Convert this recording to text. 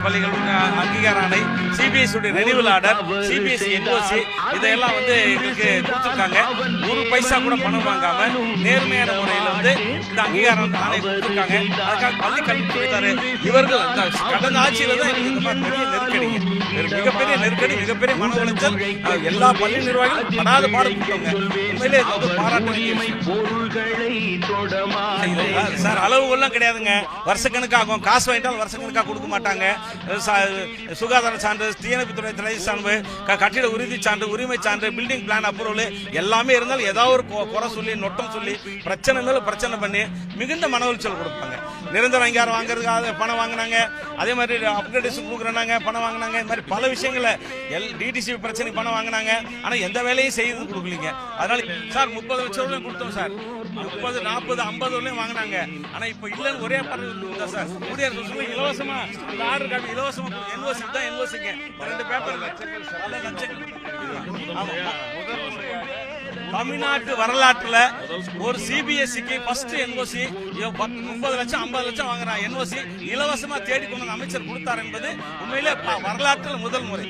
பள்ளிகளுக்கு அங்கீகார ஆணை, சிபிஎஸ்சி உடைய ரெனிவல் ஆர்டர், சிபிஎஸ்சி என்ஓசி இதெல்லாம் எங்களுக்கு கொடுத்துருக்காங்க. ஒரு பைசா கூட பணம் வாங்காம நேர்மையான முறையில் இந்த அங்கீகாரம் ஆணை கொடுத்துருக்காங்க. அதுக்காக பள்ளி கல்வித்துறையினர் இவர்கள் கடந்த ஆட்சியில தான் இந்த மாதிரி பெரிய நெருக்கடிங்க, மிகப்பெரிய நெருக்கடி, மிகப்பெரிய மன உளைச்சல். எல்லா பள்ளி நிர்வாகிகளும் படாத பாடுபட்டவங்க. உண்மையிலே பாராட்டு சார். அளவுகள்லாம் கிடையாதுங்க, வருஷக்கணக்காகும். காசு வாங்கிட்டாலும் வருஷக்கணக்காக கொடுக்க மாட்டாங்க. சுகாதார சான்று, தீயணைப்பு துறை துறை சான்று, கட்டிட உறுதி சான்று, உரிமை சான்று, பில்டிங் பிளான் அப்ரூவல் எல்லாமே இருந்தாலும் ஏதாவது ஒரு குறை சொல்லி, நொட்டம் சொல்லி, பிரச்சனை மேல பிரச்சனை பண்ணி மிகுந்த மன உளைச்சல் கொடுப்பாங்க. நிரந்தர அங்கீகாரம் வாங்குறதுக்காக பணம் வாங்கினாங்க, அதே மாதிரி அப்கிரேடேஷன் கொடுக்குறாங்க பணம் வாங்கினாங்க. இந்த மாதிரி பல விஷயங்களை டிடிசி பிரச்சனைக்கு பணம் வாங்கினாங்க. ஆனால் எந்த வேலையும் செய்து கொடுக்கலீங்க. அதனால சார் 30 லட்சம் ரூபாய் கொடுத்தோம் சார். 30, 40, 50 வாங்கினாங்க. ஆனா இப்ப இல்லன்னு ஒரே பரவாயில்ல சார். குடியரசு சொல்லி இலவசமா இந்த ஆர்டர் காப்பி இலவசமா என்ஓசி தான், என்ஓசிங்க 2 பேப்பர் தமிழ்நாட்டு வரலாற்றுல ஒரு சிபிஎஸ்சிக்கு ஃபர்ஸ்ட் என்ஓசி 30 லட்சம் 50 லட்சம் வாங்குறான். என்ஓசி இலவசமா தேடி கொண்டு அமைச்சர் கொடுத்தார் என்பது உண்மையிலே வரலாற்றில் முதல் முறை.